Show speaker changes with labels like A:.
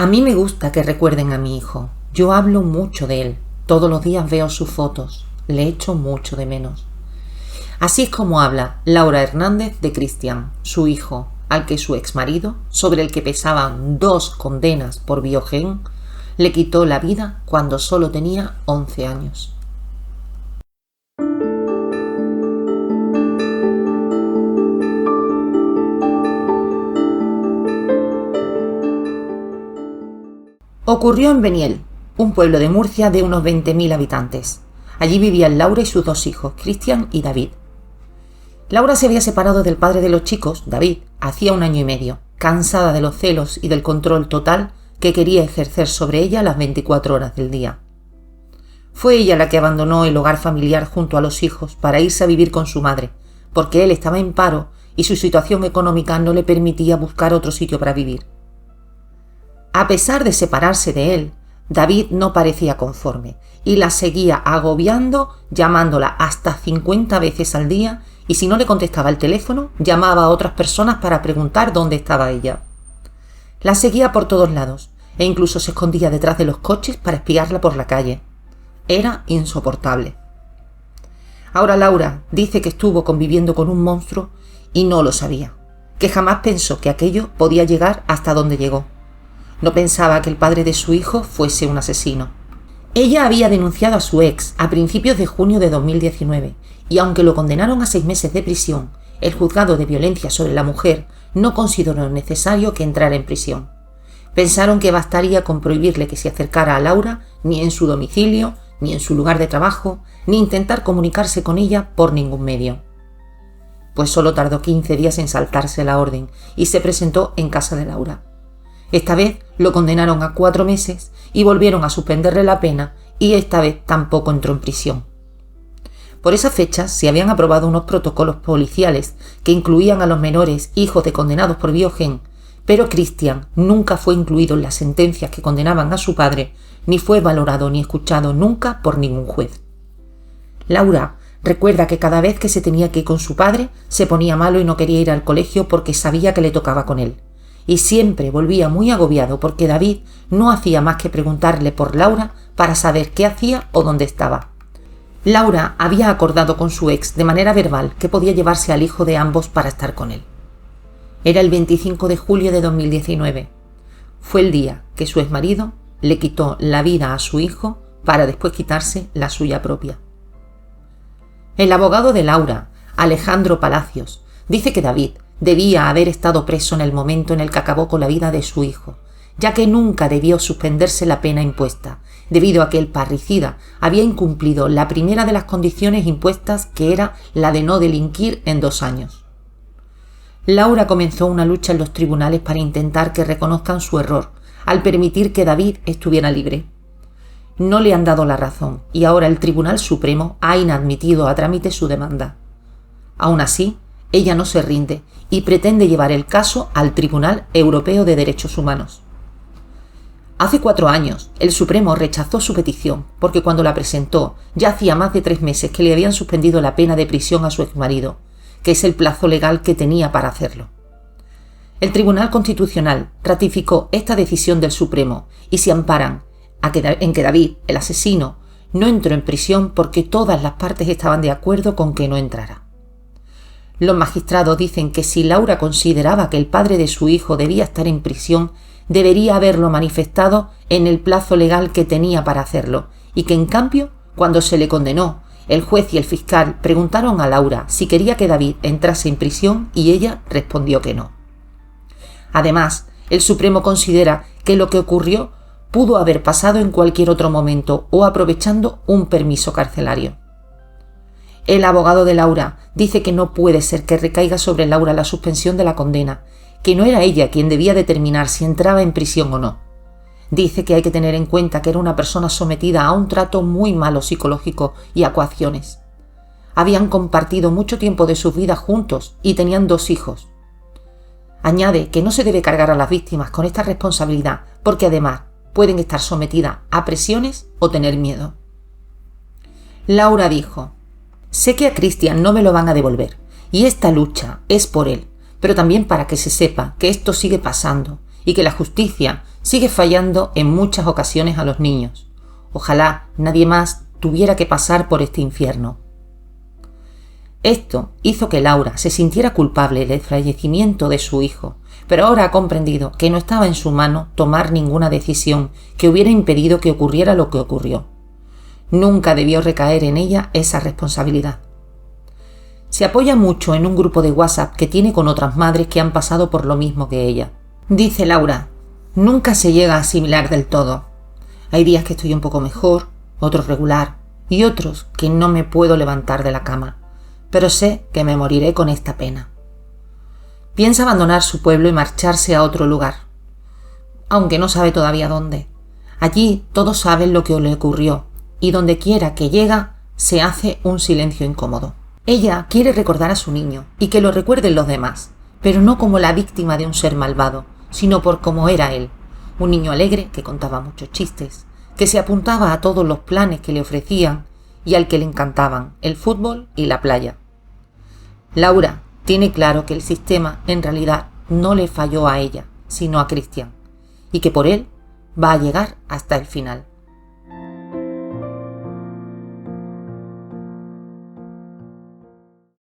A: A mí me gusta que recuerden a mi hijo. Yo hablo mucho de él. Todos los días veo sus fotos. Le echo mucho de menos. Así es como habla Laura Hernández de Cristian, su hijo, al que su exmarido, sobre el que pesaban 2 condenas por Biogen, le quitó la vida cuando solo tenía 11 años. Ocurrió en Beniel, un pueblo de Murcia de unos 20.000 habitantes. Allí vivían Laura y sus 2 hijos, Cristian y David. Laura se había separado del padre de los chicos, David, hacía 1 año y medio, cansada de los celos y del control total que quería ejercer sobre ella las 24 horas del día. Fue ella la que abandonó el hogar familiar junto a los hijos para irse a vivir con su madre, porque él estaba en paro y su situación económica no le permitía buscar otro sitio para vivir. A pesar de separarse de él, David no parecía conforme y la seguía agobiando, llamándola hasta 50 veces al día, y si no le contestaba el teléfono, llamaba a otras personas para preguntar dónde estaba ella. La seguía por todos lados e incluso se escondía detrás de los coches para espiarla por la calle. Era insoportable. Ahora Laura dice que estuvo conviviendo con un monstruo y no lo sabía, que jamás pensó que aquello podía llegar hasta donde llegó. No pensaba que el padre de su hijo fuese un asesino. Ella había denunciado a su ex a principios de junio de 2019 y aunque lo condenaron a 6 meses de prisión, el juzgado de violencia sobre la mujer no consideró necesario que entrara en prisión. Pensaron que bastaría con prohibirle que se acercara a Laura ni en su domicilio, ni en su lugar de trabajo, ni intentar comunicarse con ella por ningún medio. Pues solo tardó 15 días en saltarse la orden y se presentó en casa de Laura. Esta vez lo condenaron a 4 meses y volvieron a suspenderle la pena y esta vez tampoco entró en prisión. Por esa fecha se habían aprobado unos protocolos policiales que incluían a los menores hijos de condenados por Biogen, pero Cristian nunca fue incluido en las sentencias que condenaban a su padre, ni fue valorado ni escuchado nunca por ningún juez. Laura recuerda que cada vez que se tenía que ir con su padre se ponía malo y no quería ir al colegio porque sabía que le tocaba con él. Y siempre volvía muy agobiado porque David no hacía más que preguntarle por Laura para saber qué hacía o dónde estaba. Laura había acordado con su ex de manera verbal que podía llevarse al hijo de ambos para estar con él. Era el 25 de julio de 2019. Fue el día que su exmarido le quitó la vida a su hijo para después quitarse la suya propia. El abogado de Laura, Alejandro Palacios, dice que David debía haber estado preso en el momento en el que acabó con la vida de su hijo, ya que nunca debió suspenderse la pena impuesta, debido a que el parricida había incumplido la primera de las condiciones impuestas, que era la de no delinquir en 2 años. Laura comenzó una lucha en los tribunales para intentar que reconozcan su error, al permitir que David estuviera libre. No le han dado la razón y ahora el Tribunal Supremo ha inadmitido a trámite su demanda. Aún así, ella no se rinde y pretende llevar el caso al Tribunal Europeo de Derechos Humanos. Hace 4 años, el Supremo rechazó su petición porque cuando la presentó ya hacía más de 3 meses que le habían suspendido la pena de prisión a su exmarido, que es el plazo legal que tenía para hacerlo. El Tribunal Constitucional ratificó esta decisión del Supremo y se amparan en que David, el asesino, no entró en prisión porque todas las partes estaban de acuerdo con que no entrara. Los magistrados dicen que si Laura consideraba que el padre de su hijo debía estar en prisión, debería haberlo manifestado en el plazo legal que tenía para hacerlo, y que en cambio, cuando se le condenó, el juez y el fiscal preguntaron a Laura si quería que David entrase en prisión y ella respondió que no. Además, el Supremo considera que lo que ocurrió pudo haber pasado en cualquier otro momento o aprovechando un permiso carcelario. El abogado de Laura dice que no puede ser que recaiga sobre Laura la suspensión de la condena, que no era ella quien debía determinar si entraba en prisión o no. Dice que hay que tener en cuenta que era una persona sometida a un trato muy malo psicológico y a coacciones. Habían compartido mucho tiempo de sus vidas juntos y tenían 2 hijos. Añade que no se debe cargar a las víctimas con esta responsabilidad porque además pueden estar sometidas a presiones o tener miedo. Laura dijo: «Sé que a Cristian no me lo van a devolver y esta lucha es por él, pero también para que se sepa que esto sigue pasando y que la justicia Sigue fallando en muchas ocasiones a los niños. Ojalá nadie más tuviera que pasar por este infierno. Esto hizo que Laura se sintiera culpable del fallecimiento de su hijo, pero ahora ha comprendido que no estaba en su mano tomar ninguna decisión que hubiera impedido que ocurriera lo que ocurrió. Nunca debió recaer en ella esa responsabilidad. Se apoya mucho en un grupo de WhatsApp que tiene con otras madres que han pasado por lo mismo que ella. Dice Laura: nunca se llega a asimilar del todo. Hay días que estoy un poco mejor, otros regular y otros que no me puedo levantar de la cama, pero sé que me moriré con esta pena. Piensa abandonar su pueblo y marcharse a otro lugar, aunque no sabe todavía dónde. Allí todos saben lo que le ocurrió y donde quiera que llega se hace un silencio incómodo. Ella quiere recordar a su niño y que lo recuerden los demás, pero no como la víctima de un ser malvado, sino por cómo era él, un niño alegre que contaba muchos chistes, que se apuntaba a todos los planes que le ofrecían y al que le encantaban el fútbol y la playa. Laura tiene claro que el sistema en realidad no le falló a ella, sino a Christian, y que por él va a llegar hasta el final.